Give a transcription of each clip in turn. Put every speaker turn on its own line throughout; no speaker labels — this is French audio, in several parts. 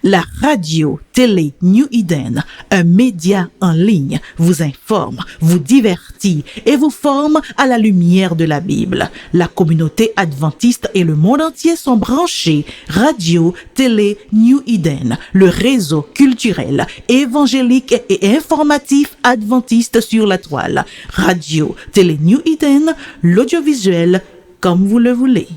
La radio, télé, New Eden, un média en ligne, vous informe, vous divertit et vous forme à la lumière de la Bible. La communauté adventiste et le monde entier sont branchés. Radio, télé, New Eden, le réseau culturel, évangélique et informatif adventiste sur la toile. Radio, télé, New Eden, l'audiovisuel comme vous le voulez.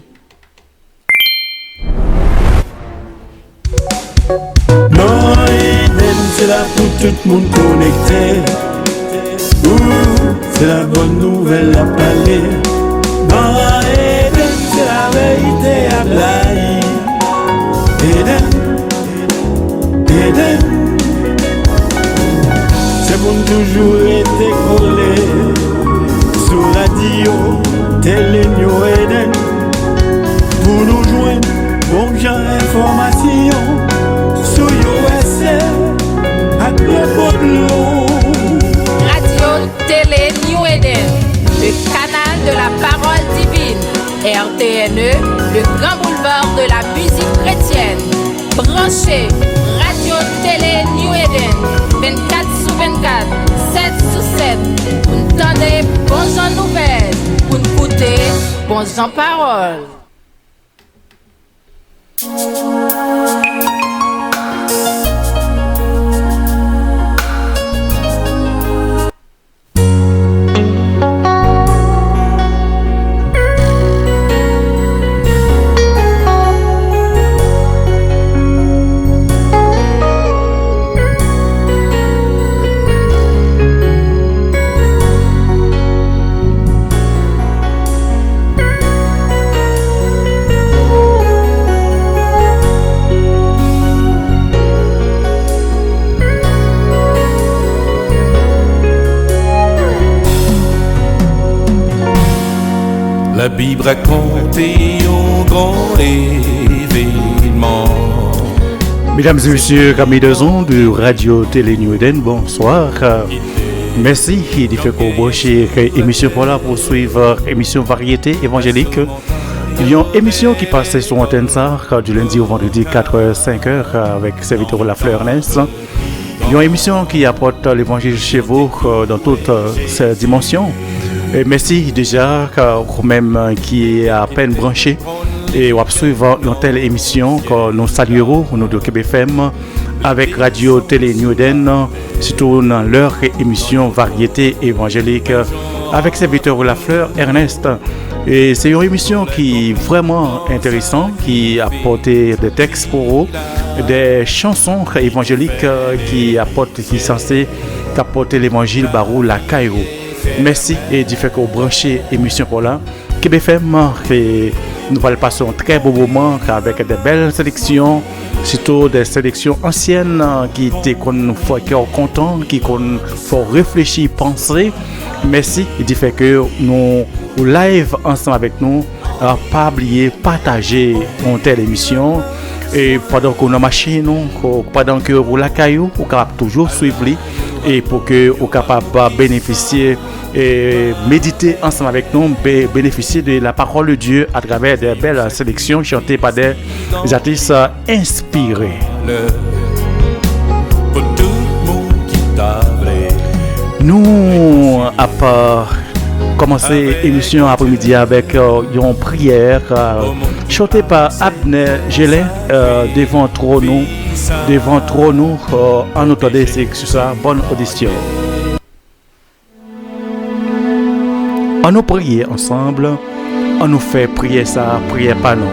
Non, Eden, c'est là pour tout le monde connecté. C'est la bonne nouvelle à parler. Non, Eden, c'est la vérité à blaguer. Eden, c'est bon toujours été collé. Sur radio, télé, New Eden. Pour nous joindre, bon genre information. Sur USA, avec le Pablo.
Radio, télé, New Eden, le canal de la parole divine. RTNE, le grand boulevard de la musique chrétienne. Branchez, radio, télé, New Eden, 24/24, 7/7. Vous entendez bons en nouvelles, vous écoutez bons en paroles.
La Bible raconte un grand événement.
Mesdames et messieurs, amis de ondes de Radio Télé New Eden, bonsoir. Merci de faire brancher émission pour là pour suivre émission variété évangélique. Il y a une émission qui passe sur antenne ça du lundi au vendredi 4h-5h avec serviteur La Fleur Ernest. Il y a une émission qui apporte l'évangile chez vous dans toutes ses dimensions. Et merci déjà même qui est à peine branché et on va suivre une telle émission que nous saluerons nous de Québec FM avec Radio Télé New Eden, surtout dans leur émission variété évangélique avec serviteur La Fleur Ernest. Et c'est une émission qui est vraiment intéressante, qui apporte des textes pour vous, des chansons évangéliques qui sont censées apporter l'évangile barou la Cairo. Merci et du fait que vous branchez l'émission pour là. Québec FM, nous allons passer un très beau moment avec des belles sélections, surtout des sélections anciennes qui étaient contents, qui faut réfléchir, penser. Merci et du fait que nous live ensemble avec nous, pas oublier, partager une telle émission. Et pendant qu'on a machine, pendant que vous la caillou, vous capable toujours suivre et pour que vous capable bénéficier et méditer ensemble avec nous, bénéficier de la parole de Dieu à travers des belles sélections chantées par des artistes inspirés.
Pour tout le monde qui t'a voulu.
Nous à part commencer l'émission après-midi avec une prière chantée par Abner Gélin devant trône en entendant c'est ça. Bonne audition. On nous prier ensemble, on nous fait prier ça, prière par nous.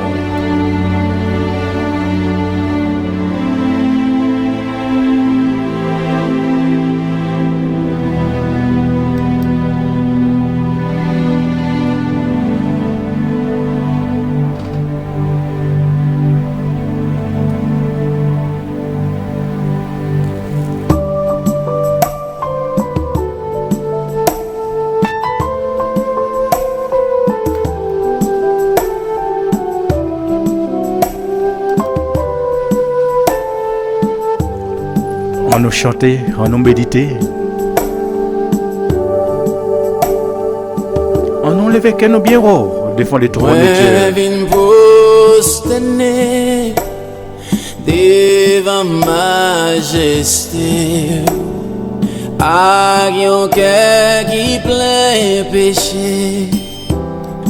On nous chanter, on nous méditer. On nous lever que nos bureaux devant les trônes de Dieu.
devant majesté. A yon cœur qui plein péché,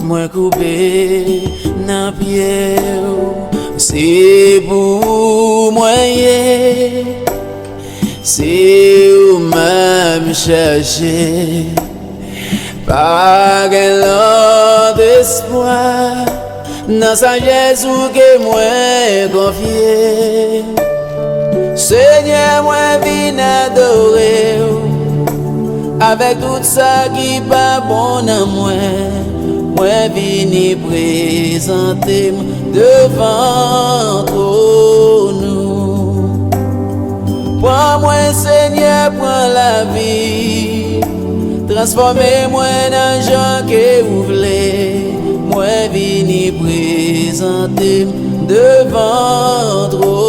moi coupé dans pied, c'est pour moi, c'est où même chercher, pas l'autre espoir, dans sa Jésus que moi confié. Seigneur, moi viens adorer avec tout ça qui pas bon à moi. Moi viens présenter devant nous. Prends moi Seigneur, prends la vie. Transformez-moi dans gens que vous voulez. Moi viens présenter devant nous.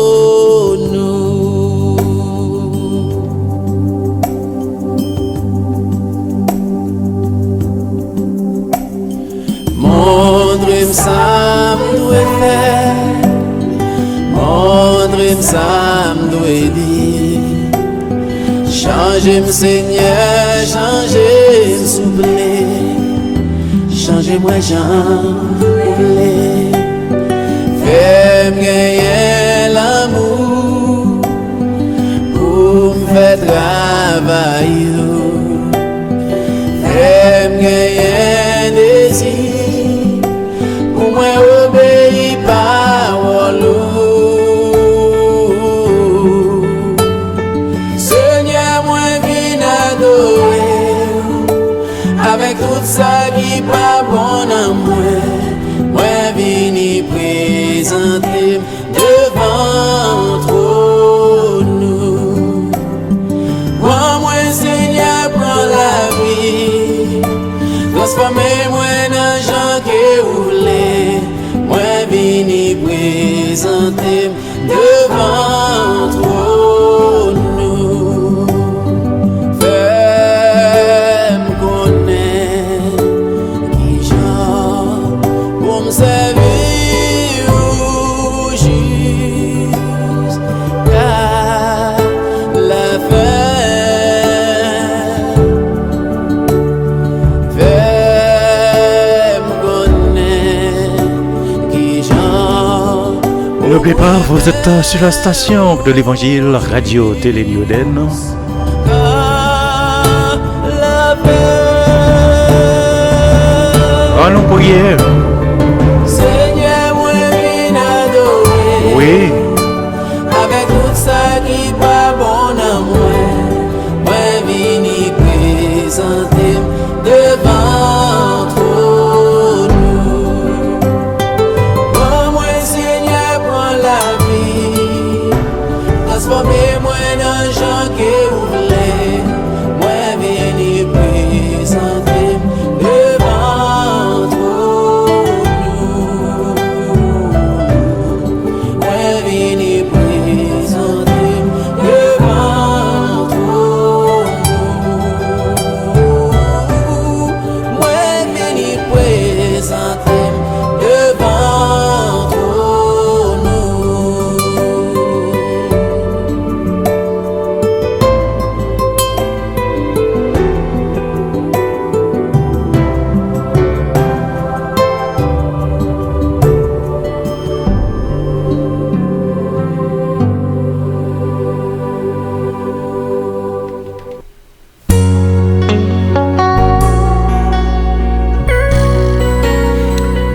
Mon dream ça m'doit faire, mon dream ça m'doit dire. Changez-moi Seigneur, changez-moi s'il vous plaît. Changez-moi Jean, voulez. Fais-moi gagner l'amour pour me faire travailler. Fais-moi gagner désir. Moi obéis parole. Seigneur, moi viens adorer avec tout ça qui pas bon à moi. Moi viens présenter devant nous. Moi Seigneur, prends la vie. Transformez-moi dans gens que vous voulez. Moi viens présenter devant nous. Fais-moi connaître qui j'en pour me servir jusqu'à la fin.
N'oubliez pas, vous êtes sur la station de l'Évangile Radio Télé New Eden. Allons prier.
Seigneur, moi viens adorer.
Oui.
Avec tout ça qui pas bon à moi, moi viens présenter devant nous. Moi Seigneur, prends la vie. Transformez-moi dans gens que vous voulez. Moi viens présenter devant nous. Moi viens présenter devant nous. Moi viens présenter devant nous.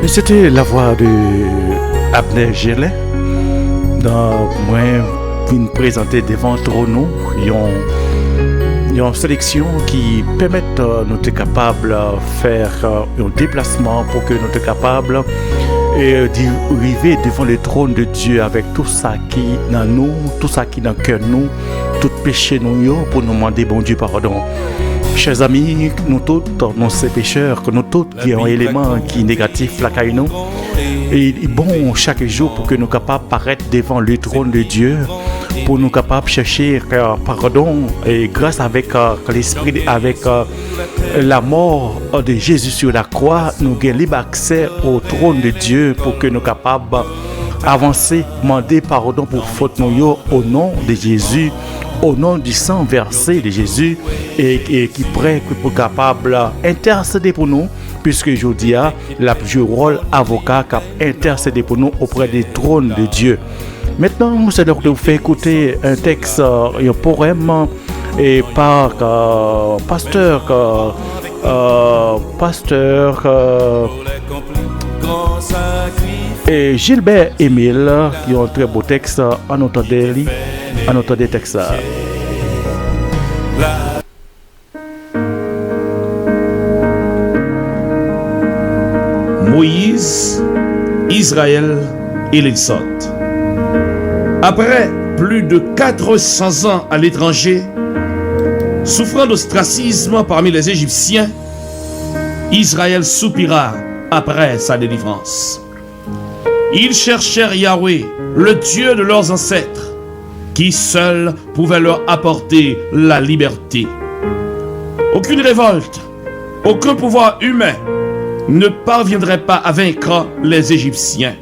Et c'était la voix de Abner Gelé. Dans moi, pour nous présenter devant nous, une sélection qui permet nous être capables de faire un déplacement pour que nous soyons capables d'arriver devant le trône de Dieu avec tout ça qui est dans nous, tout ça qui est dans le cœur nous, tout péché nous pour nous demander bon Dieu pardon. Chers amis, nous tous, nous sommes pécheurs, que nous tous qui avons un élément qui est négatif, la caille nous. Et bon, chaque jour, pour que nous soyons capables de paraître devant le trône de Dieu, pour nous capables de chercher pardon, et grâce avec l'esprit, avec la mort de Jésus sur la croix, nous avons libre accès au trône de Dieu pour que nous soyons capables avancer, demander pardon pour faute nous au nom de Jésus, au nom du sang versé de Jésus et qui prêt pour capable intercéder pour nous, puisque je dis la joué rôle avocat qui intercéder pour nous auprès des trônes de Dieu. Maintenant, c'est donc de vous faire écouter un texte, un poème et par pasteur et Gilbert Émile qui ont un très beau texte. En entendant des textes.
Moïse, Israël et l'Exode. Après plus de 400 ans à l'étranger, souffrant d'ostracisme parmi les Égyptiens, Israël soupira après sa délivrance. Ils cherchèrent Yahweh, le Dieu de leurs ancêtres, qui seul pouvait leur apporter la liberté. Aucune révolte, aucun pouvoir humain ne parviendrait pas à vaincre les Égyptiens.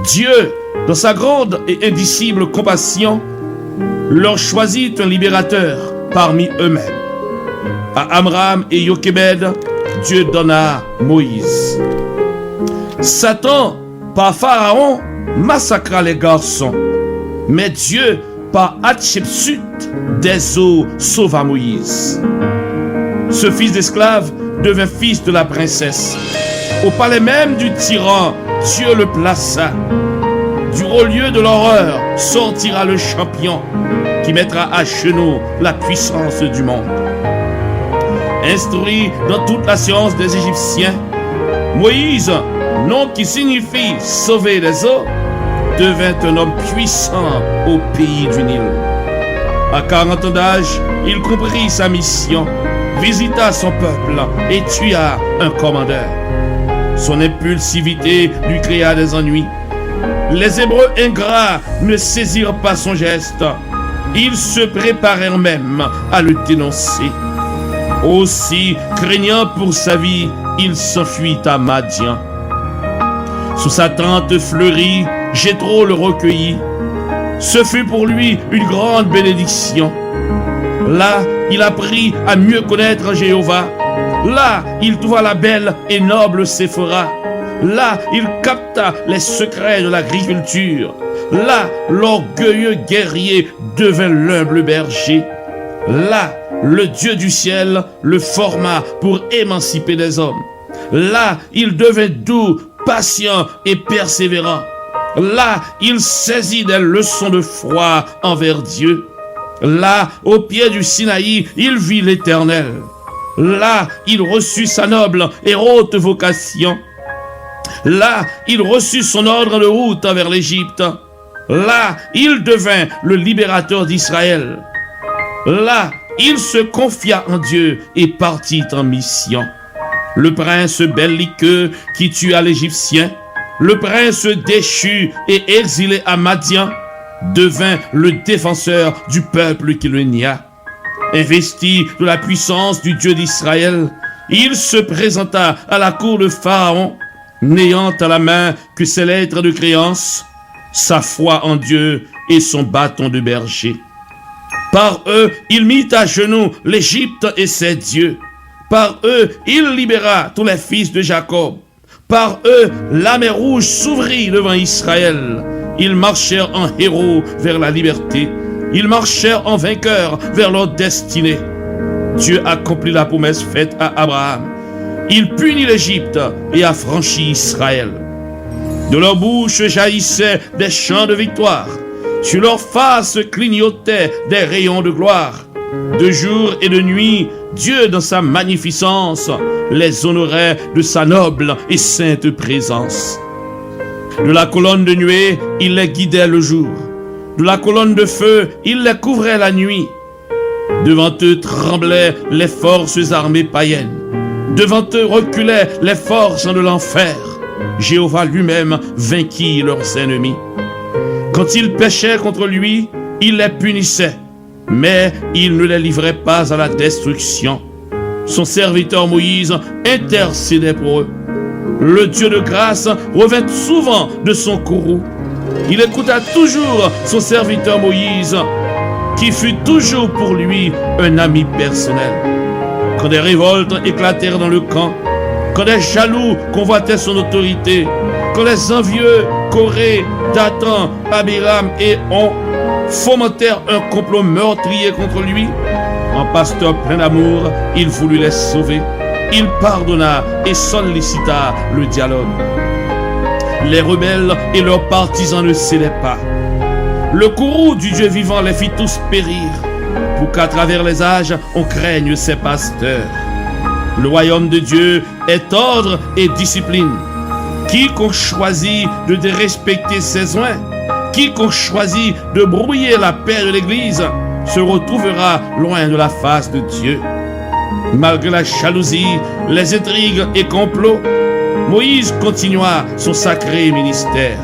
Dieu, dans sa grande et indicible compassion, leur choisit un libérateur parmi eux-mêmes. À Amram et Jochebed, Dieu donna Moïse. Satan, par Pharaon, massacra les garçons, mais Dieu, par Hatshepsut, des eaux, sauva Moïse. Ce fils d'esclave devint fils de la princesse. Au palais même du tyran, Dieu le plaça. Du haut lieu de l'horreur sortira le champion qui mettra à genoux la puissance du monde. Instruit dans toute la science des Égyptiens, Moïse, nom qui signifie sauver les eaux, devint un homme puissant au pays du Nil. À 40 ans d'âge, il comprit sa mission, visita son peuple et tua un commandeur. Son impulsivité lui créa des ennuis. Les Hébreux ingrats ne saisirent pas son geste. Ils se préparèrent même à le dénoncer. Aussi, craignant pour sa vie, il s'enfuit à Madian. Sous sa tente fleurie, Jéthro le recueillit. Ce fut pour lui une grande bénédiction. Là, il apprit à mieux connaître Jéhovah. Là, il trouva la belle et noble Séphora. Là, il capta les secrets de l'agriculture. Là, l'orgueilleux guerrier devint l'humble berger. Là, le Dieu du ciel le forma pour émanciper les hommes. Là, il devint doux, patient et persévérant. Là, il saisit des leçons de foi envers Dieu. Là, au pied du Sinaï, il vit l'Éternel. Là, il reçut sa noble et haute vocation. Là, il reçut son ordre de route vers l'Égypte. Là, il devint le libérateur d'Israël. Là, il se confia en Dieu et partit en mission. Le prince belliqueux qui tua l'Égyptien, le prince déchu et exilé à Madian, devint le défenseur du peuple qui le nia. Investi de la puissance du Dieu d'Israël, il se présenta à la cour de Pharaon, n'ayant à la main que ses lettres de créance, sa foi en Dieu et son bâton de berger. Par eux, il mit à genoux l'Égypte et ses dieux. Par eux, il libéra tous les fils de Jacob. Par eux, la mer rouge s'ouvrit devant Israël. Ils marchèrent en héros vers la liberté. Ils marchèrent en vainqueurs vers leur destinée. Dieu accomplit la promesse faite à Abraham. Il punit l'Égypte et affranchit Israël. De leur bouche jaillissaient des chants de victoire. Sur leur face clignotaient des rayons de gloire. De jour et de nuit, Dieu, dans sa magnificence, les honorait de sa noble et sainte présence. De la colonne de nuée, il les guidait le jour. De la colonne de feu, il les couvrait la nuit. Devant eux tremblaient les forces armées païennes. Devant eux reculaient les forces de l'enfer. Jéhovah lui-même vainquit leurs ennemis. Quand ils péchaient contre lui, il les punissait, mais il ne les livrait pas à la destruction. Son serviteur Moïse intercédait pour eux. Le Dieu de grâce revint souvent de son courroux. Il écouta toujours son serviteur Moïse, qui fut toujours pour lui un ami personnel. Quand des révoltes éclatèrent dans le camp, quand des jaloux convoitaient son autorité, quand les envieux Corée, Dathan, Abiram et On fomentèrent un complot meurtrier contre lui, en pasteur plein d'amour, il voulut les sauver. Il pardonna et sollicita le dialogue. Les rebelles et leurs partisans ne cédaient pas. Le courroux du Dieu vivant les fit tous périr, pour qu'à travers les âges, on craigne ses pasteurs. Le royaume de Dieu est ordre et discipline. Quiconque choisit de dérespecter ses oints, quiconque choisit de brouiller la paix de l'Église, se retrouvera loin de la face de Dieu. Malgré la jalousie, les intrigues et complots, Moïse continua son sacré ministère.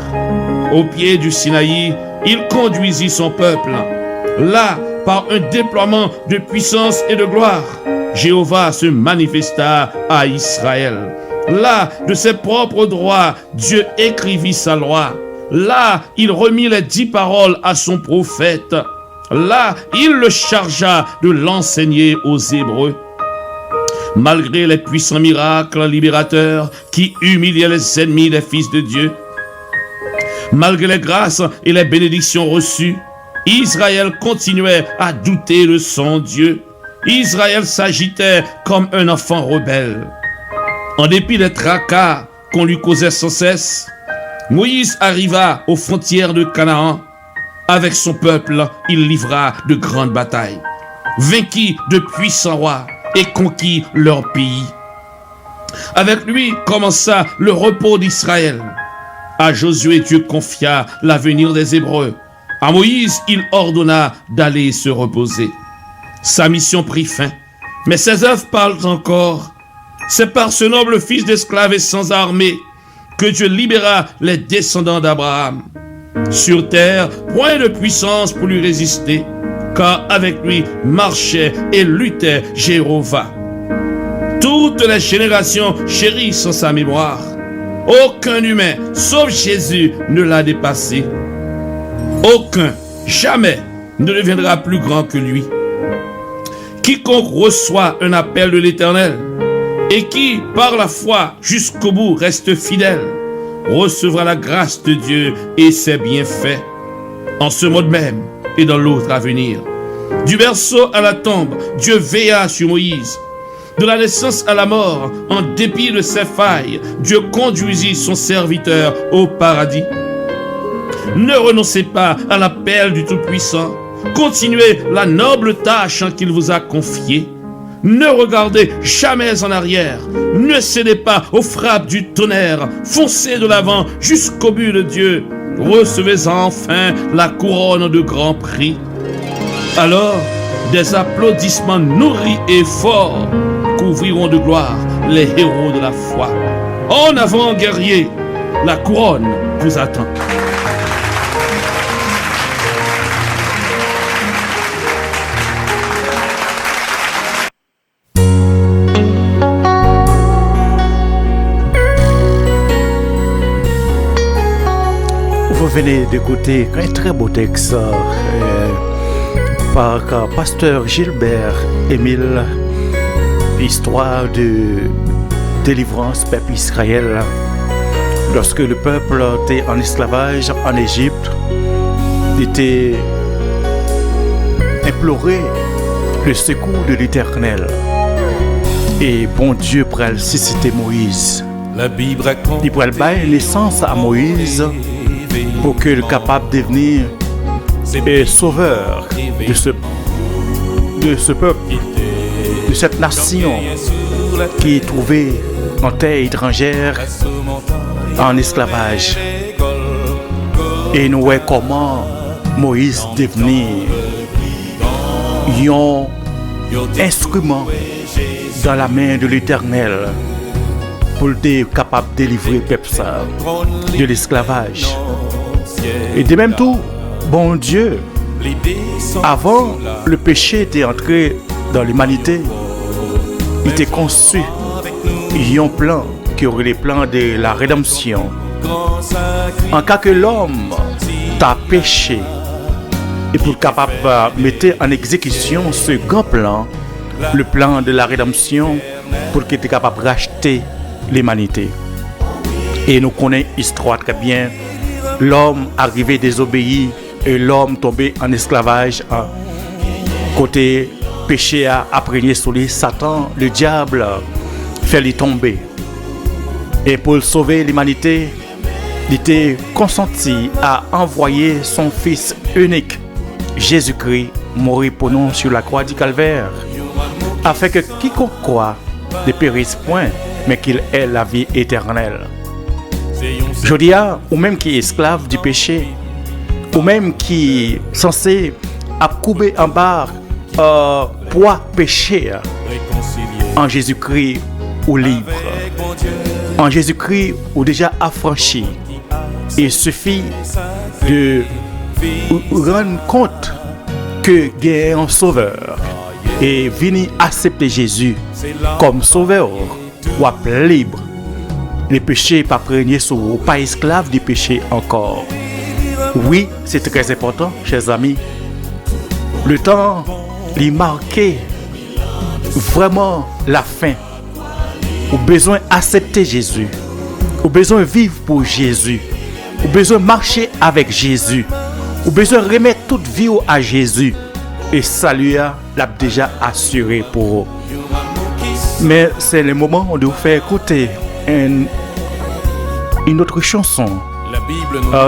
Au pied du Sinaï, il conduisit son peuple. Là, par un déploiement de puissance et de gloire, Jéhovah se manifesta à Israël. Là, de ses propres droits, Dieu écrivit sa loi. Là, il remit les 10 paroles à son prophète. Là, il le chargea de l'enseigner aux Hébreux. Malgré les puissants miracles libérateurs qui humiliaient les ennemis des fils de Dieu, malgré les grâces et les bénédictions reçues, Israël continuait à douter de son Dieu. Israël s'agitait comme un enfant rebelle. En dépit des tracas qu'on lui causait sans cesse, Moïse arriva aux frontières de Canaan. Avec son peuple, il livra de grandes batailles, vainquit de puissants rois et conquit leur pays. Avec lui commença le repos d'Israël. À Josué, Dieu confia l'avenir des Hébreux. À Moïse, il ordonna d'aller se reposer. Sa mission prit fin, mais ses œuvres parlent encore. C'est par ce noble fils d'esclave et sans armée que Dieu libéra les descendants d'Abraham. Sur terre, point de puissance pour lui résister, car avec lui marchait et luttait Jéhovah. Toutes les générations chérissent sa mémoire. Aucun humain, sauf Jésus, ne l'a dépassé. Aucun, jamais, ne deviendra plus grand que lui. Quiconque reçoit un appel de l'Éternel et qui, par la foi, jusqu'au bout, reste fidèle, recevra la grâce de Dieu et ses bienfaits, en ce monde même et dans l'autre à venir. Du berceau à la tombe, Dieu veilla sur Moïse. De la naissance à la mort, en dépit de ses failles, Dieu conduisit son serviteur au paradis. Ne renoncez pas à l'appel du Tout-Puissant. Continuez la noble tâche qu'il vous a confiée. Ne regardez jamais en arrière. Ne cédez pas aux frappes du tonnerre. Foncez de l'avant jusqu'au but de Dieu. Recevez enfin la couronne de grand prix. Alors, des applaudissements nourris et forts couvriront de gloire les héros de la foi. En avant, guerriers, la couronne vous attend.
Vous venez d'écouter un très beau texte par pasteur Gilbert Émile, histoire de délivrance peuple Israël. Lorsque le peuple était en esclavage en Égypte, il était imploré le secours de l'Éternel. Et bon Dieu pourrait susciter Moïse. Il pourrait donner naissance à Moïse pour qu'il soit capable de devenir sauveur de ce peuple, de cette nation qui est trouvée en terre étrangère, en esclavage. Et nous voyons comment Moïse devenir un instrument dans la main de l'Éternel pour être capable de délivrer le peuple de l'esclavage. Et de même tout, bon Dieu, avant le péché était entré dans l'humanité, il était conçu un plan qui aurait les plans de la rédemption. En cas que l'homme t'a péché, et pour capable de mettre en exécution ce grand plan, le plan de la rédemption, pour qu'il soit capable de racheter l'humanité. Et nous connaissons l'histoire très bien. L'homme arrivé désobéi et l'homme tombé en esclavage. Côté péché a imprégné sur lui, Satan, le diable, fait lui tomber. Et pour sauver l'humanité, il était consenti à envoyer son Fils unique, Jésus-Christ, mourir pour nous sur la croix du Calvaire, afin que quiconque croit ne périsse point, mais qu'il ait la vie éternelle. Je dis à, ou même qui est esclave du péché, ou même qui est censé accouber en bas poids péché, en Jésus-Christ ou libre, en Jésus-Christ ou déjà affranchi. Il suffit de rendre compte que il y a un sauveur et venir accepter Jésus comme sauveur ou libre. Le péché n'est pas prégné sur vous, pas esclave du péché encore. Oui, c'est très important, chers amis. Le temps, il marquait vraiment la fin. Vous avez besoin d'accepter Jésus. Vous avez besoin de vivre pour Jésus. Vous avez besoin de marcher avec Jésus. Vous avez besoin de remettre toute vie à Jésus. Et salut l'a déjà assuré pour vous. Mais c'est le moment de vous faire écouter une autre chanson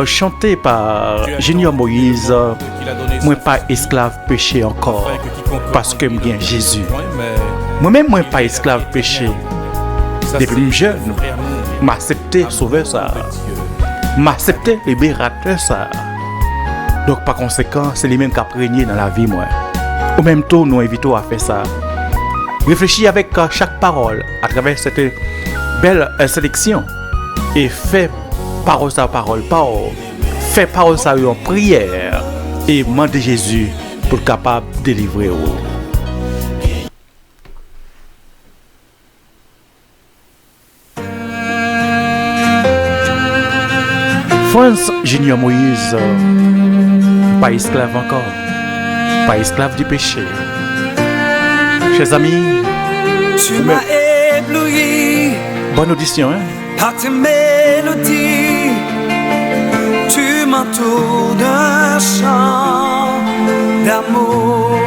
chantée par Junior Moïse. Moi pas esclave péché encore parce que je suis Jésus. Moi-même moi pas esclave péché. Depuis jeune, m'accepter sauveur ça. M'accepter libérateur ça. Donc par conséquent, c'est lui-même qui a prégné dans la vie moi. Au même temps, nous invitons à faire ça. Réfléchis avec chaque parole à travers cette belle sélection et fais parole sa parole. Fais parole sa en prière et demande Jésus pour être capable de délivrer. France Junior Moïse, pas esclave encore, pas esclave du péché. Chers amis,
Tu m'as ébloui
bonne audition, hein?
par tes mélodies. Tu m'entoures d'un chant d'amour.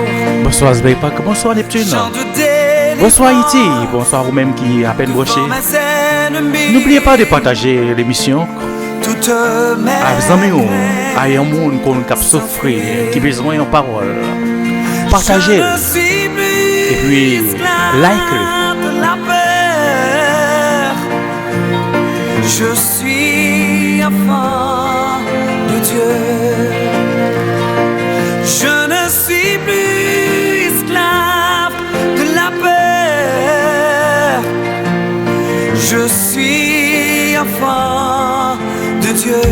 Bonsoir Zbeipak, bonsoir Neptune.
Chant de délivrance.
Bonsoir Haïti, bonsoir vous même qui à peine broché. N'oubliez pas de partager l'émission avec vos amis, avec un monde qui a souffert, qui a besoin de parole. Partagez et puis like-le.
Je suis enfant de Dieu. Je ne suis plus esclave de la peur. Je suis enfant de Dieu.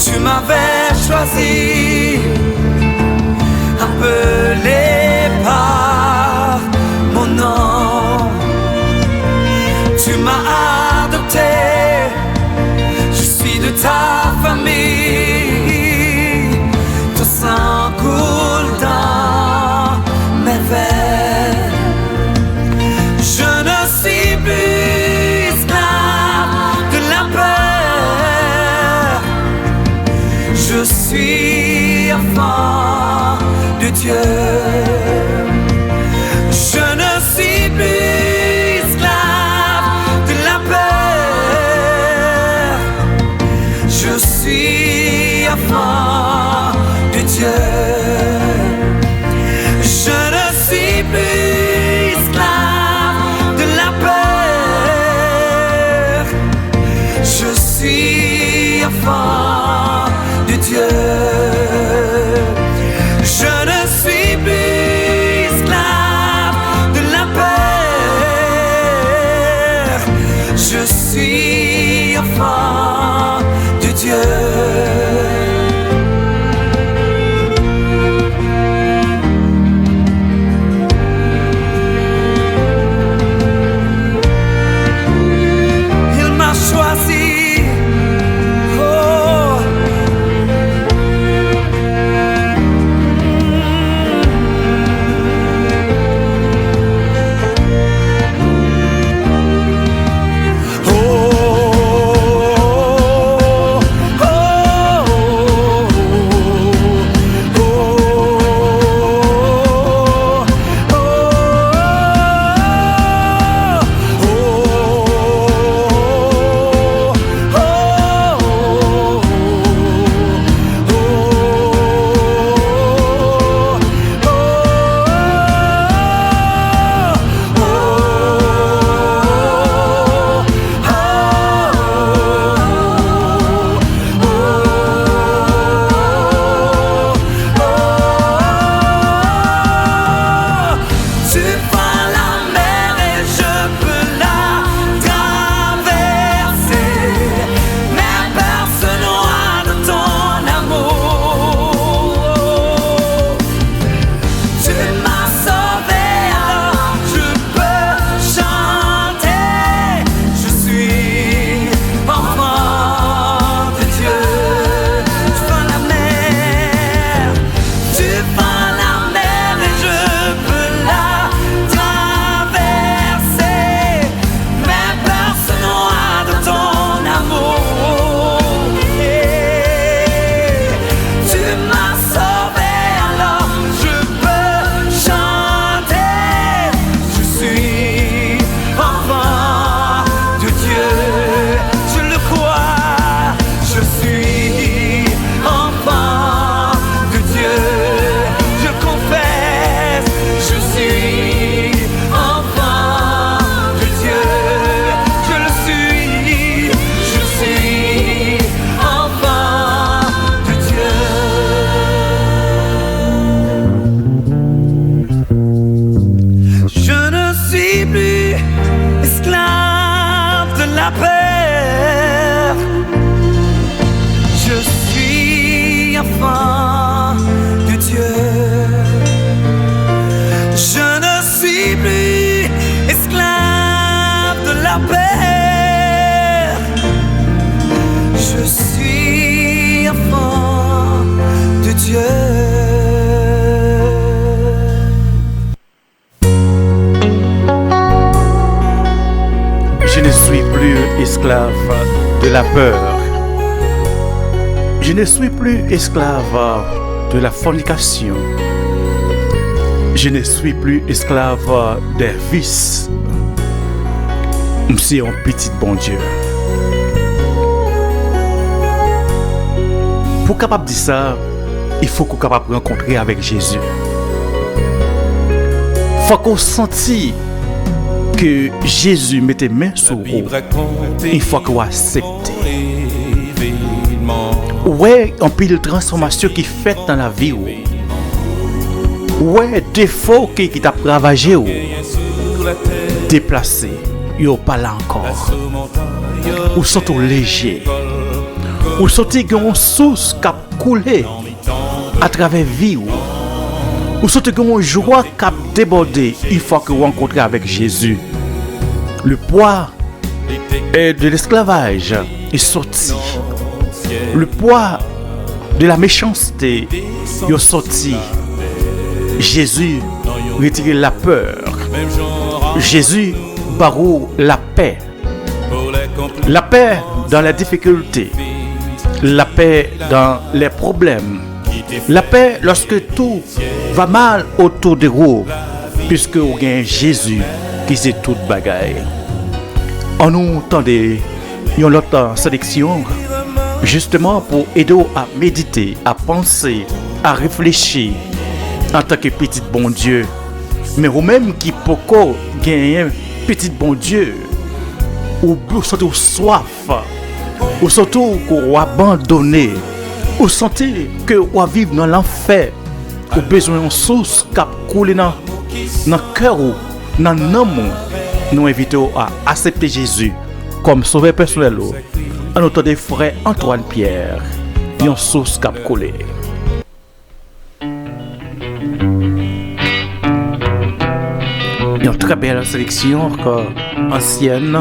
Tu m'avais choisi, appelé par mon nom. Tu m'as adopté, je suis de ta famille. Ton sang coule dans mes veines. Je ne suis plus esclave de la peur. Je suis enfant de Dieu. Je ne suis plus esclave de la peur. Je suis enfant de Dieu. Je ne suis plus esclave de la peur. Je suis enfant de Dieu. Je ne suis plus esclave de la peur. Je suis suis enfant de Dieu. Il m'a choisi. Oh.
Je ne suis plus esclave de la peur. Je ne suis plus esclave de la fornication. Je ne suis plus esclave des vices. C'est un petit bon Dieu. Pour capable dire ça, il faut qu'on soit capable de rencontrer avec Jésus. Il faut qu'on sente que Jésus mette main sur vous. Il faut qu'on accepte. Ouais, on peut une transformation qui fait dans la vie. Ouais, défaut qui t'a ravagé. Déplacé. Yo pas là encore. Ou sont léger. Ou sont une source qui a coulé à travers vie. Ou sont une joie qui a débordé. Il faut que vous rencontrez avec Jésus. Le poids de l'esclavage est sorti. Le poids de la méchanceté est sorti. Jésus retire la peur. Jésus barreau la paix. La paix dans la difficulté. La paix dans les problèmes. La paix lorsque tout va mal autour de vous. Puisque vous avez Jésus qui c'est toute bagaille. On nous entendait une autre sélection justement pour aider à méditer, à penser, à réfléchir en tant que petit bon Dieu. Mais vous-même qui pouvez gagner petit bon Dieu, ou surtout soif, ou surtout qu'on abandonné, ou sentez que vous vivez dans l'enfer, ou besoin d'une source qui coule dans le cœur, dans l'âme, nous invitons à accepter Jésus comme sauveur personnel. En autant des frères Antoine Pierre, yon sauce cap collé. Une très belle sélection ancienne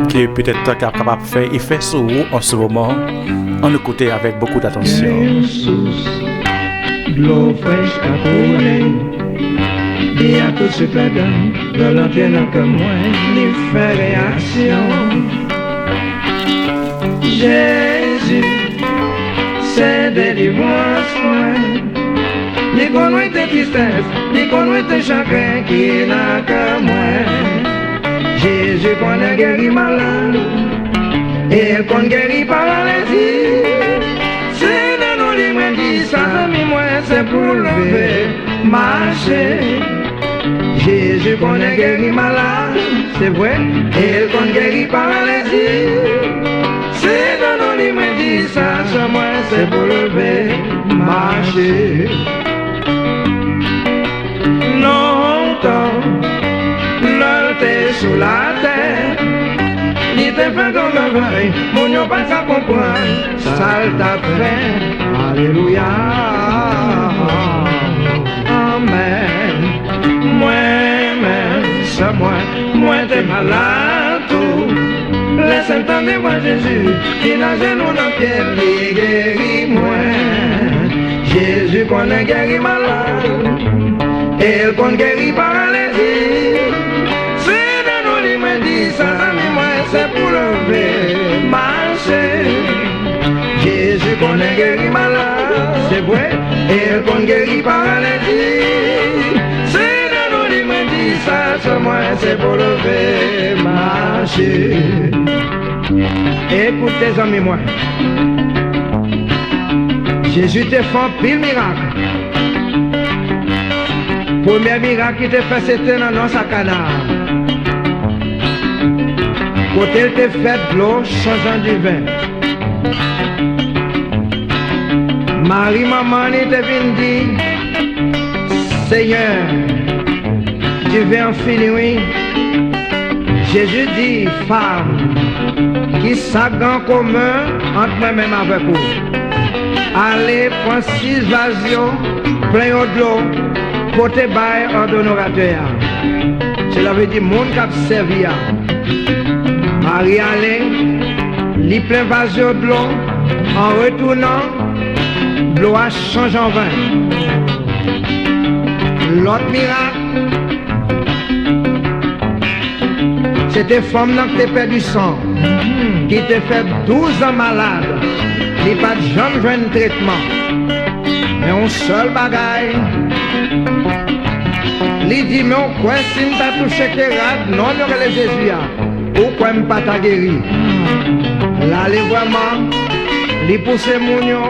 qui est peut-être capable de faire effet sur vous en ce moment. On écoute avec beaucoup d'attention.
Une source de l'eau fraîche à couler. Il y a tout ce que donne dans l'antenne comme moi, il fait réaction. Jésus, c'est délivrance, ni connaît de tristesse, ni connaît de chagrin qui n'a que moi. Jésus connaît guéri malade, et il connaît guéri paralysie. C'est de nous les mains dit ça, mais moi c'est pour lever, marcher. Jésus connaît guéri malade, c'est vrai, et il connaît guéri paralysie. C'est de nous les mains dit ça, moi c'est pour lever, marcher. Longtemps, l'heure t'es sous la terre. Il te fait dans le vrai, mon yon pas ça comprendre. Ça t'a fait, alléluia, amen. Moi-même, c'est moi t'es malade tout. Laisse entendre moi Jésus, qui n'a genou dans le pied, il guérit moi. Jésus connaît guéri malade. Et il compte guérir paralysie. C'est de nous les mains dit ça, mais moi c'est pour lever, marcher. Jésus connaît guérir malade, c'est vrai. Et il compte guérir paralysie. C'est de nous les mains dit ça, moi c'est pour lever, marcher. Écoute tes amis moi. Jésus te fait pile miracle. Premier miracle qui t'a fait, c'était dans nos canard. Côté il t'a fait de l'eau changeant du vin. Marie, maman, il t'a venu dire, Seigneur, du vin en fini, oui. Jésus dit, femme, qui s'agit en commun entre moi-même avec vous. Allez, prends 6 vasions, plein de l'eau. Côté bail ordonnateur. Cela veut dire monde qui a servi. Marie allait, li plein vase de l'eau, en retournant, l'eau a changé en vin. L'autre miracle, c'était femme qui t'a perdu sang, qui t'a fait 12 ans malade, qui n'a pas jamais joué un traitement. Mais un seul bagaille, il dit, mais quoi si tu as touché Kérad, non, il y aurait les Jésus. Pourquoi ne pas t'a guéri? Là, il vraiment, il pousse Mounion.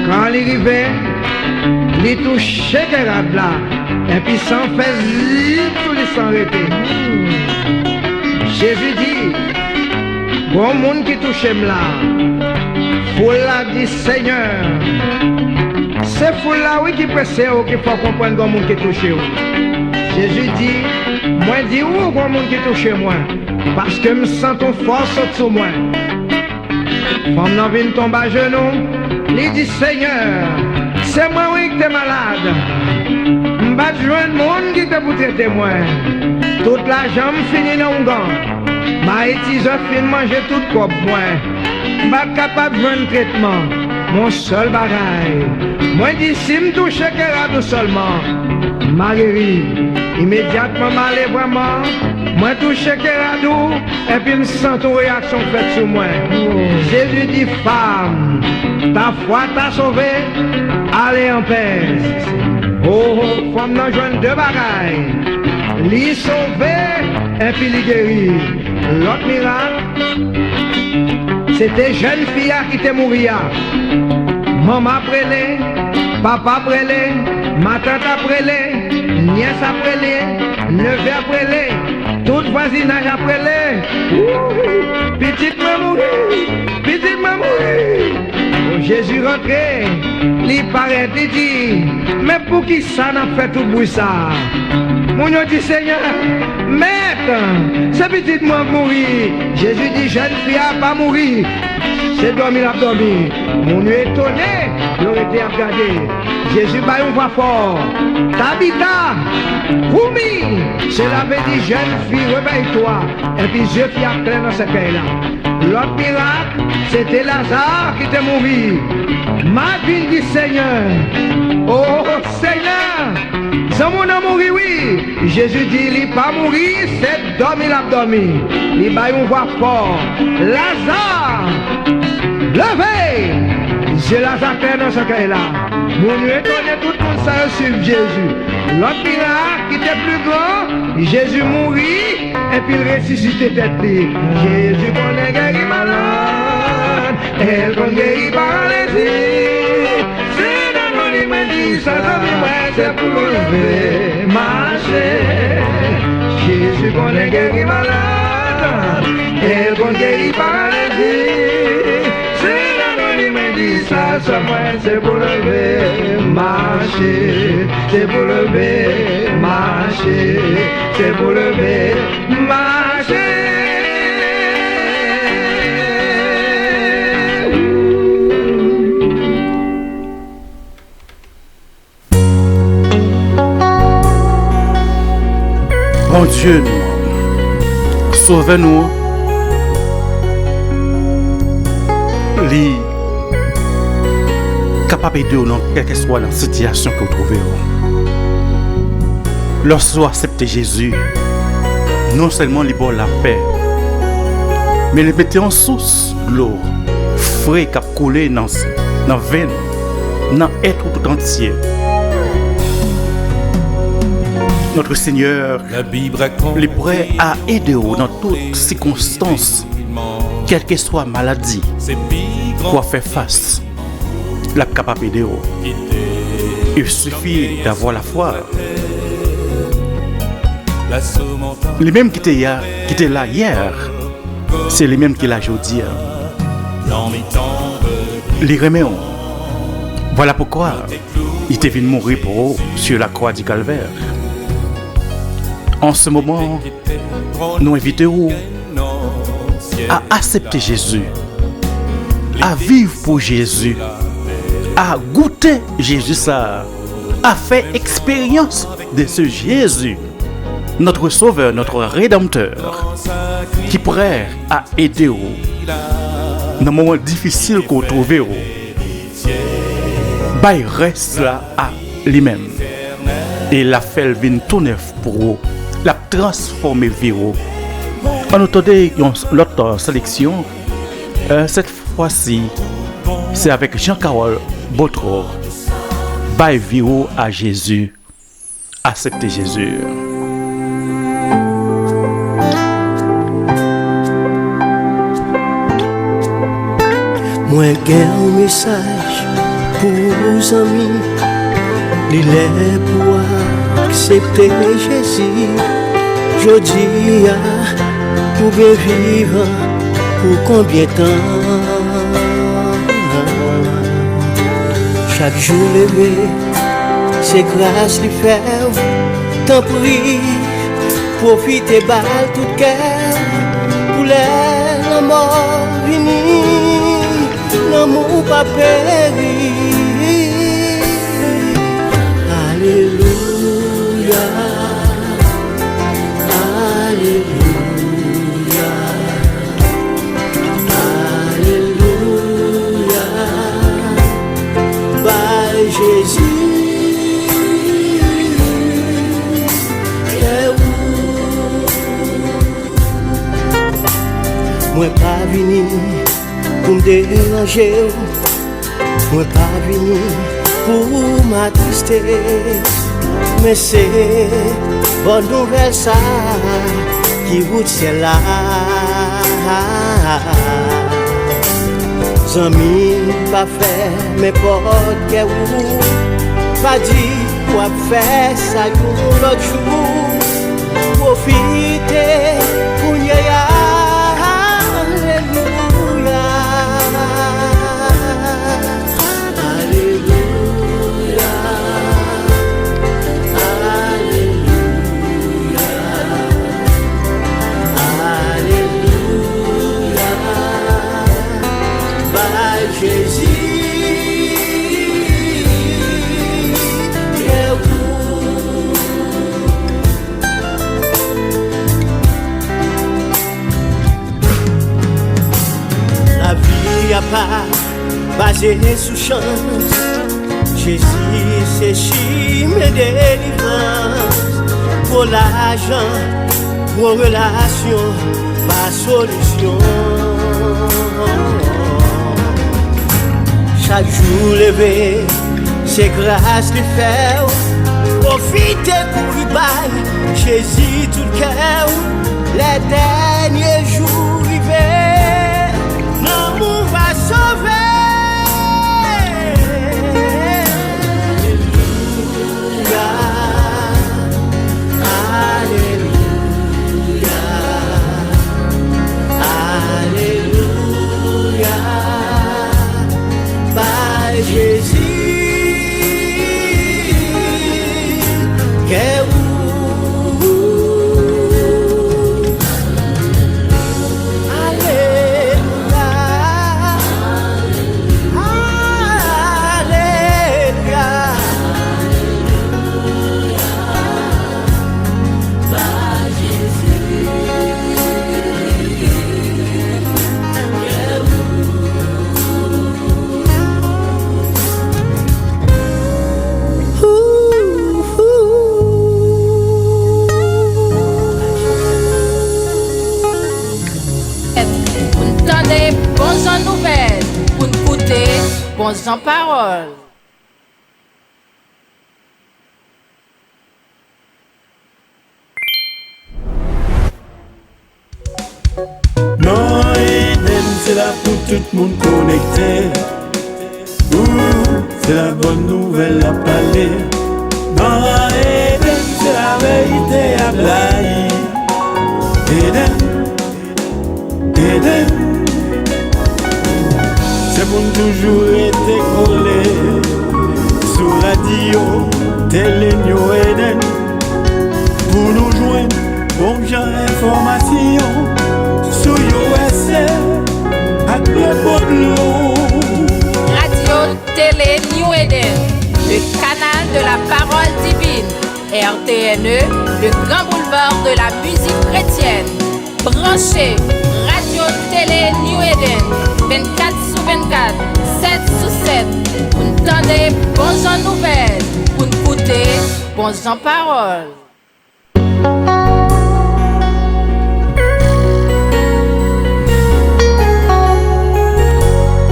Quand il arrivait, il touche Kérad là. Et puis sans faire zip, tout les sans arrêter. Jésus dit, bon monde qui touche là, faut la dire Seigneur. C'est fou là oui qui presse ou qui faut comprendre comment monde qui touche. Jésus dit, moi dis où comment monde qui touche moi, parce que me sens ton force sur moi. Femme n'a vient tomber à genoux, il dit Seigneur, c'est moi oui qui t'es malade. M'bat joindre monde qui te pour traiter moi. Toute la jambe finit dans un gant. Ma étise fin manger toute coupe moi. M'bat capable de joindre traitement. Mon seul bagaille. Moi dis si me touche Kérad seulement, m'a guéri. Immédiatement m'allais vraiment. Moi touche Kérad et puis me sens ton réaction faite sur moi. Jésus dit femme, ta foi t'a sauvé, allez en paix. Oh, femme n'a joint deux bagailles. Li sauvé et puis li guéri. L'autre miracle, c'était jeune fille qui était mourie. Maman prélé, papa prélé, ma tante prélé, nièce prélé, neveu prélé, tout voisinage prélé. Petite maman, petite maman. Jésus rentré, il paraît, il dit, mais pour qui ça n'a fait tout bruit ça? Mon Dieu dit Seigneur, mais attends. C'est petit moi mourir. Jésus dit, jeune fille a pas mourir. C'est dormi, la dormi. Mon Dieu étonné, il aurait été regardé. Jésus bat une voix fort. Tabitha, Koumi, c'est la dit, jeune fille, réveille-toi. Et puis yeux qui a clair dans ce cas-là. L'autre miracle, c'était Lazare qui était mort. Ma vie du Seigneur. Oh Seigneur, sans mon a mouru, oui. Jésus dit, il n'est pas mourir, c'est dormir, la dormi. Il bat une voix fort. Lazare, levez. C'est Lazare clair dans ce cas-là. Mon Dieu étonné, tout le monde ça sur Jésus. L'autre miracle qui était plus grand, Jésus mourit et puis il ressuscitait tête. Jésus connaît guéri malade, elle connaît guéri paralysie. C'est dans mon lit, me dit, ça c'est pour lever, marcher. Jésus connaît guéri malade, elle connaît guéri paralysie. Ça, c'est pour lever, marcher, c'est pour lever, marcher, c'est pour lever, marcher.
Bon Dieu, nous, sauve-nous. Capable de nous, quelle que soit la situation que vous trouvez. Lorsque vous acceptez Jésus, non seulement il bon la paix, mais il mettez en source l'eau frais qui a coulé dans la veine, dans l'être tout entier. Notre Seigneur est prêt à aider vous dans toutes circonstances, quelle que soit la maladie, pour faire face. La capable de vous. Il suffit d'avoir la foi. Les mêmes qui étaient là hier, c'est les mêmes qui l'a aujourd'hui. Les remercions. Voilà pourquoi il était venu mourir pour vous sur la croix du calvaire. En ce moment, nous invitons à accepter Jésus, à vivre pour Jésus, à goûter Jésus, ça, à faire expérience de ce Jésus, notre Sauveur, notre Rédempteur, qui est prêt à aider vous dans les moments difficiles que vous trouvez. Il reste là à lui-même. Et il a fait le tout neuf pour vous, il a transformé vie. On entendait l'autre sélection, cette fois-ci, c'est avec Jean-Carol Botro. Bye viro à Jésus. Acceptez Jésus.
Moi j'ai un message pour vos amis. Il est pour accepter Jésus. Je dis pour bien vivre pour combien de temps. Chaque jour levé, c'est grâce lui faire. T'en prie, profitez balle tout cœur. Pour la mort vini, l'amour pas péri. Alléluia, Alléluia. Jésus, moi pas venu pour me déranger, moi pas venu pour m'attrister, mais c'est bonne nouvelle ça qui vous tient là. Amis, pas faire mes portes que vous pas dit quoi faire ça l'autre jour. Profitez pour y aller. Alléluia, Alléluia, Alléluia. pas basé sous chance. Jésus c'est chime et délivrance. Pour l'argent, pour relation, pas solution. Chaque jour levé, c'est grâce qui fait. Profitez pour lui bailler, Jésus tout le cœur. Les derniers jours rivés, l'amour va sauver. Alléluia, Alléluia, Alléluia, par Jésus.
Bons en parole.
Non, Eden, c'est là pour tout le monde connecté. C'est la bonne nouvelle à parler. Non, Eden, c'est la vérité à blaguer. Eden, Eden, c'est pour toujours été collé sur radio, télé New Eden. Pour nous joindre, bon genre d'information sur USA avec le Bodlo.
Radio Télé New Eden, le canal de la parole divine. RTNE, le grand boulevard de la musique chrétienne. Branchez Radio Télé New Eden, 24/24, 7/7. Vous entendez bons en nouvelles, vous écoutez bons en paroles.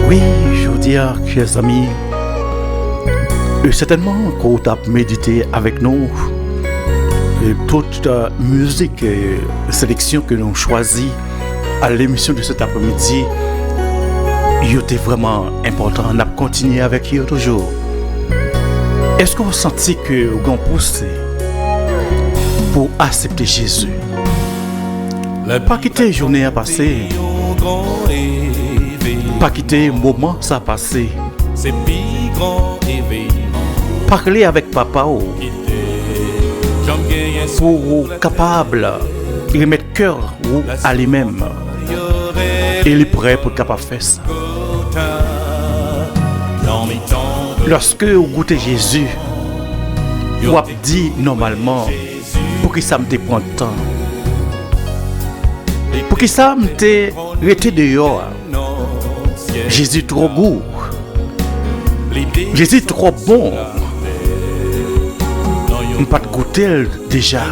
Oui, je veux dire, chers amis, certainement qu'on a médité avec nous et toute musique et sélection que nous avons choisie à l'émission de cet après-midi, il était vraiment important. On a continué avec eux toujours. Est-ce que vous sentez que vous avez poussé pour accepter Jésus? Pas quitter la journée à passer. Pas quitter le moment ça a passé. Parler avec papa pour capable de remettre cœur à lui-même. Il est prêt pour capable faire ça. Lorsque vous goûtez Jésus, vous avez dit normalement pour que ça me prend de temps. Pour que ça me rete dehors. Jésus trop goût. Jésus trop bon. On ne pas goûter déjà.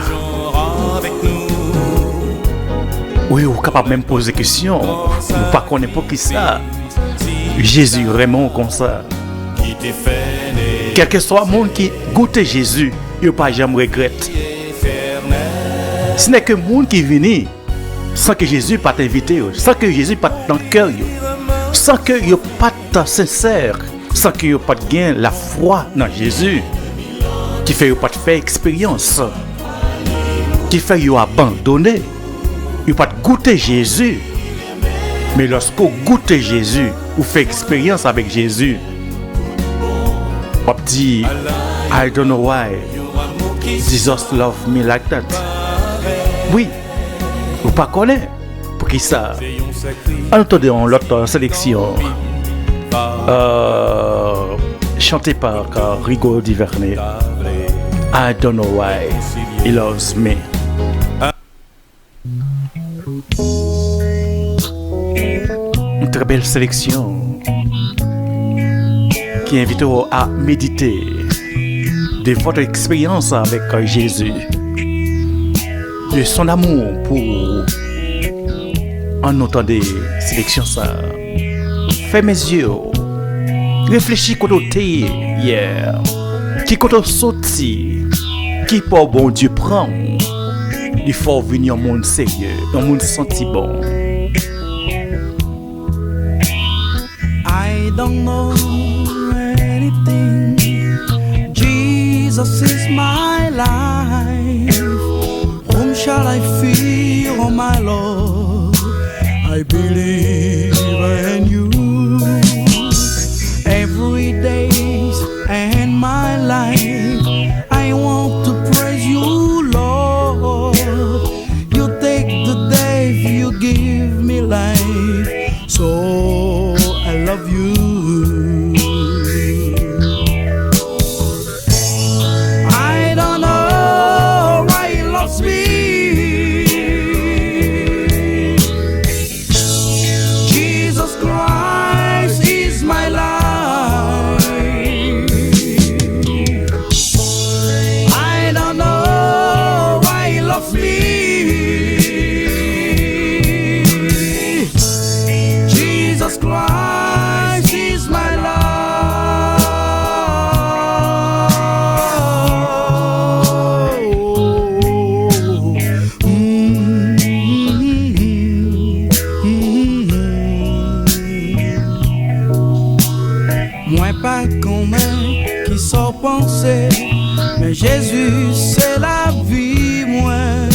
Oui, vous êtes capable même poser des questions. Vous ne connaissez pas qui ça. Jésus vraiment comme ça. Quel que soit le monde qui goûte Jésus, il ne pas jamais regrette. Ce n'est que le monde qui vient sans que Jésus pas t'inviter, sans que Jésus pas dans le cœur, sans que il pas sincère, sans que il pas gain la foi dans Jésus, qui fait pas faire expérience, qui fait abandonner, il pas goûter Jésus. Mais lorsque vous goûtez Jésus, vous faites expérience avec Jésus, vous dites, I don't know why Jesus loved me like that. Oui, vous ne connaissez pas pour qui ça. Entendons l'autre sélection chantée par Rigaud Divernay. I don't know why he loves me. Une très belle sélection. qui invite à méditer de votre expérience avec Jésus, de son amour pour en entendant sélection ça. Fais mes yeux, réfléchis côté hier, qui côté sorti, qui pour bon Dieu prend, il faut venir au monde sérieux, au monde senti bon.
I don't know anything. Jesus is my life. Whom shall I fear, oh my Lord? I believe in you. Every day and my life, I want to praise you, Lord. You take the day, you give me life. So I love you. I don't know why he loves me. Jesus Christ is my life. I don't know why he loves me. Jesus Christ is my love. Moi pas commun qui sort penser, mais Jésus c'est la vie. Moi,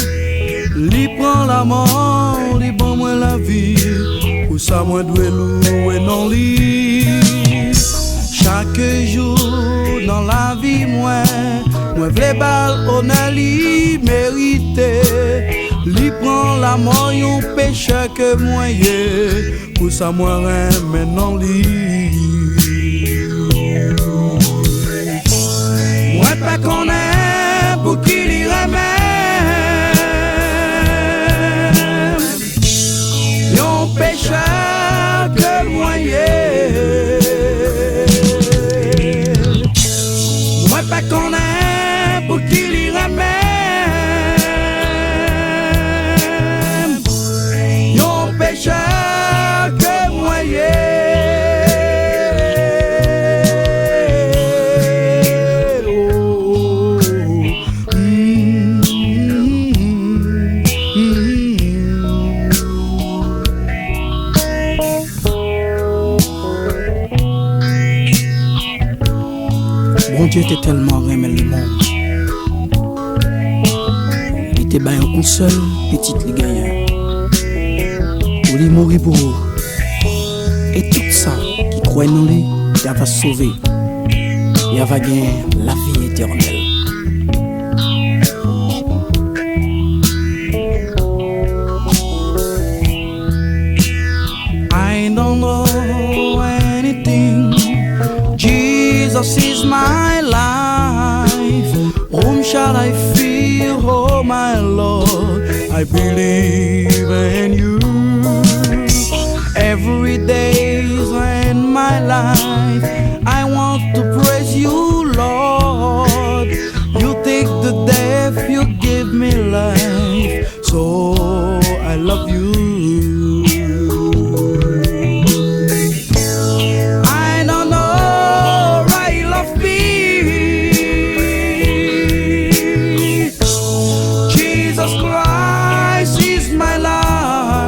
lui prend la mort, lui bon moi la vie. Pour ça moi dois louer non lui. Chaque jour dans la vie moi v'lais bal honneur li mérité. Lui prend la mort yon péché que moi yé. Pour ça moi remène non lui. Moi pas connaît pour qui li remène. Yon péché que moi yé. Moi pas connaît pour qui li remène. Yon péché que moi yé. Bon Dieu était tellement aimé le monde. Il était bien une seule petite li gagnant. Pour lui mourir pour vous. Et tout ça qui croit en lui, il va sauver. Il va gagner la vie éternelle. I don't know anything. Jesus is my life. Whom shall I fear, oh my Lord? I believe in you. Every day in my life, I want to praise you, Lord. You take the death, you give me life. So I love you. Jesus Christ is my life.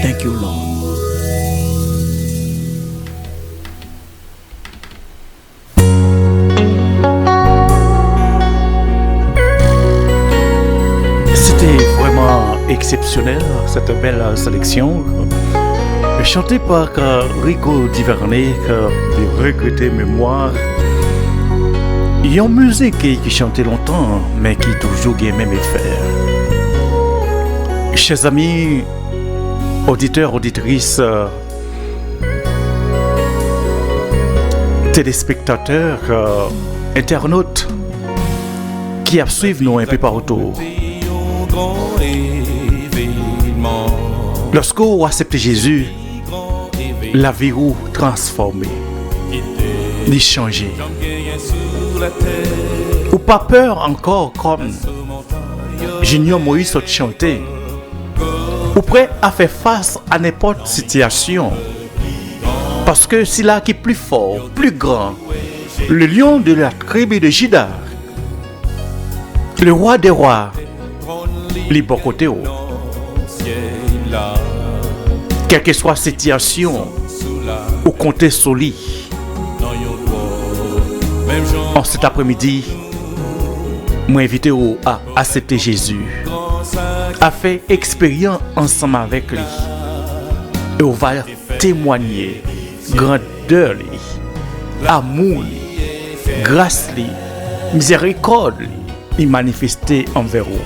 Thank you, Lord.
C'était vraiment exceptionnel, cette belle sélection. Chantée par Rigo Divernet, de regretter mémoire. Il y a une musique qui chantait longtemps, mais qui toujours a même effet. Chers amis, auditeurs, auditrices, téléspectateurs, internautes, qui suivent nous un peu partout. Lorsque vous acceptez Jésus, la vie vous transformée, vous changez. Ou pas peur encore comme Junior Moïse a chanté. Ou prêt à faire face à n'importe situation. Parce que c'est là qui est plus fort, plus grand, le lion de la tribu de Juda, le roi des rois, les bons côtés. Quelle que soit la situation, ou comptez sur lui. En cet après-midi, moi invite à accepter Jésus, à faire expérience ensemble avec lui. Et on va témoigner grandeur, amour, grâce, miséricorde, y manifester envers vous.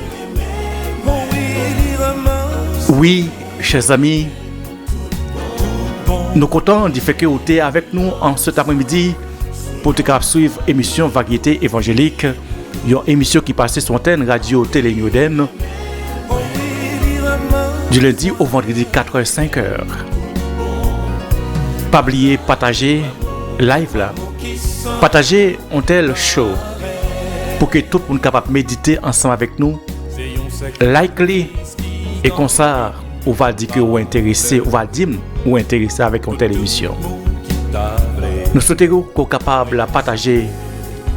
Oui, chers amis, nous sommes contents de faire que vous êtes avec nous en cet après-midi pour te suivre l'émission Variété évangélique, une émission qui passe sur antenne radio Télé New Eden du lundi au vendredi 4h-5h. Pas oublier partager live là, partager un tel show pour que tout le monde soit capable de méditer ensemble avec nous. Like-les et comme ça on va dire que vous intéressé, on va dire ou intéressé avec une telle émission. Nous souhaitons qu'on soit capable de partager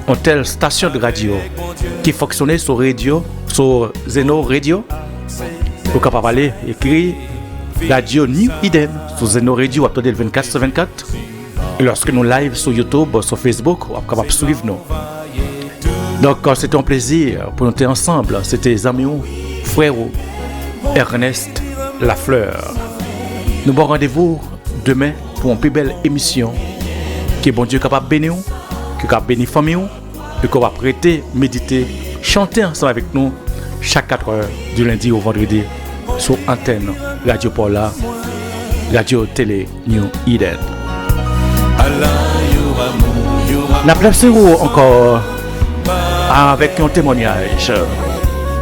une telle station de radio qui fonctionne sur radio, sur Zeno Radio. Vous êtes capable d'aller écrire Radio New Eden sur Zeno Radio, attendez le 24/24. Et lorsque nous live sur YouTube, sur Facebook, vous êtes capable de suivre nous. Donc c'était un plaisir pour nous être ensemble. C'était amis, frères, Ernest Lafleur. Nous avons rendez-vous demain pour une plus belle émission que bon Dieu est capable de bénir, qui est capable de bénir la famille, et qu'on va prêter, méditer, chanter ensemble avec nous chaque 4 heures du lundi au vendredi sur antenne Radio Paula, Radio Télé New Eden. La place encore avec un témoignage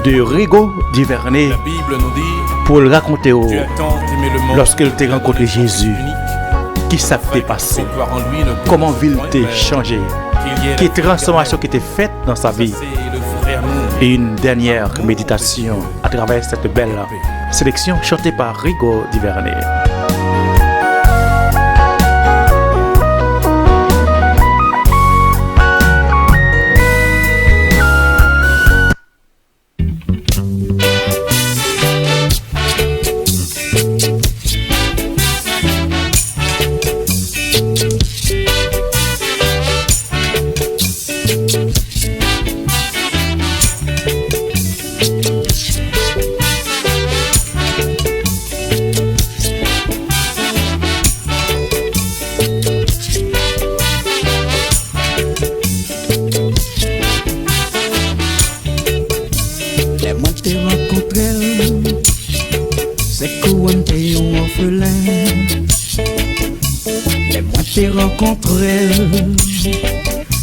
de Rigo Divernet pour le raconter lorsqu'il t'a rencontré Jésus. Qui s'est passé, comment ville t'a changé, quelle transformation qui était faite dans sa vie. Et une dernière méditation à travers cette belle sélection chantée par Rigo Divernet.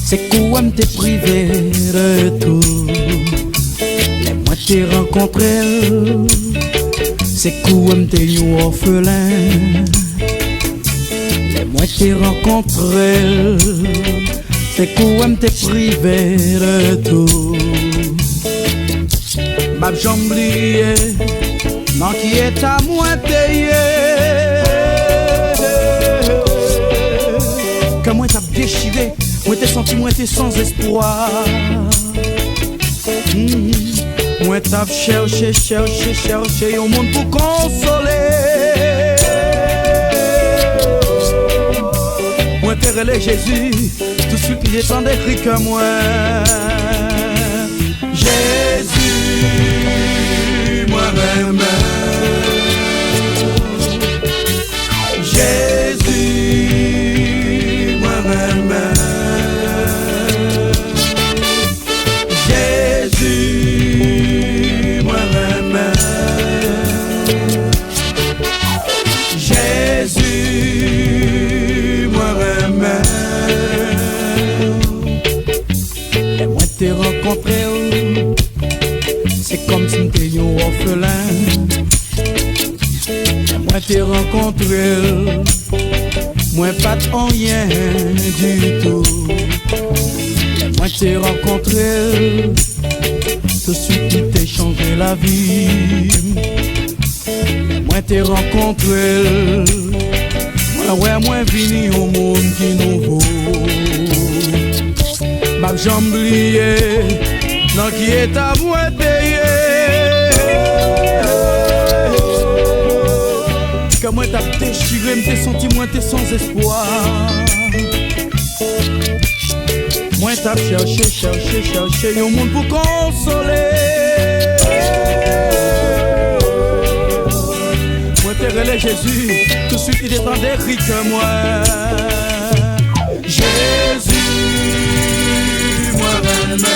C'est quoi m'te privé de tout. Les moi t'ai rencontré, c'est quoi m'te orphelin. Les moi t'ai rencontré, c'est quoi m'te privé de tout. Ma jambe liée, non qui est à moi payé. Que moi t'as déchiré, moi t'ai senti, moi t'es sans espoir. Moi t'as cherché au monde pour consoler. relais Jésus, tout ce qui est en décrit que moi. Jésus, moi-même. Jésus, moi-même. Jésus, moi-même. Jésus, moi-même. Et moi t'ai rencontré, c'est comme si t'étais un orphelin. Et moi t'ai rencontré, moi pas de rien du tout. Et moi t'ai rencontré, tout ce qui t'a changé la vie. Et moi t'ai rencontré, moi vini au monde qui nouveau. Ma jambe liée, non qui est à moi payé. Que moi t'as déchiré, m't'ai senti, moi t'es sans espoir. Moi t'as cherché un monde pour consoler. Moi t'es relais Jésus, tout celui qui dépend des riches que moi. Jésus, moi-même.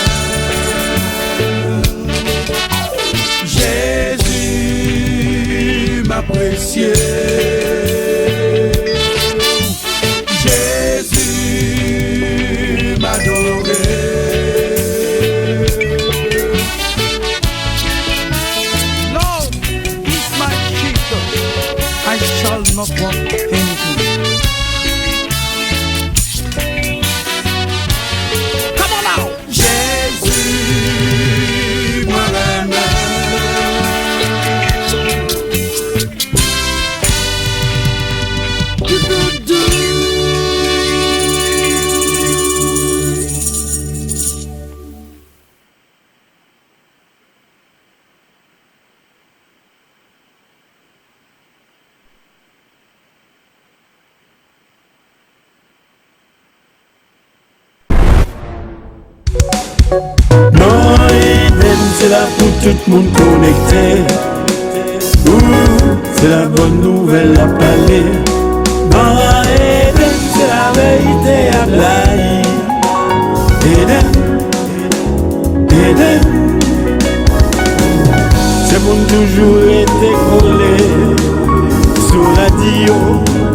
Jésus, ma précieux. Jésus, m'adorer. Lord is my shepherd, I shall not want anything. Come on now. Jésus, moi-même.
Non, Eden, c'est là pour tout le monde connecté. C'est la bonne nouvelle à parler. Non, Eden, c'est la vérité à blaguer. Eden, Eden, c'est bon toujours été collé. Sur radio,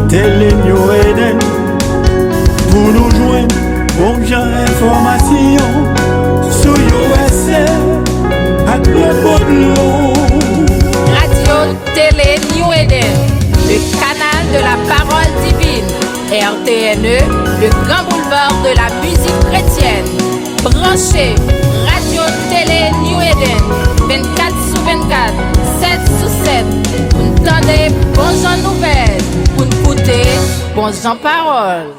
télé New Eden. Pour nous joindre, bon genre information. Sur USA, avec le Boblo.
Radio Télé New Eden, le canal de la parole divine. RTNE, le grand boulevard de la musique chrétienne. Branchez Radio Télé New Eden, 24/24, 7/7. Vous entendez bon gens nouvelles, vous écoutez bon gens paroles.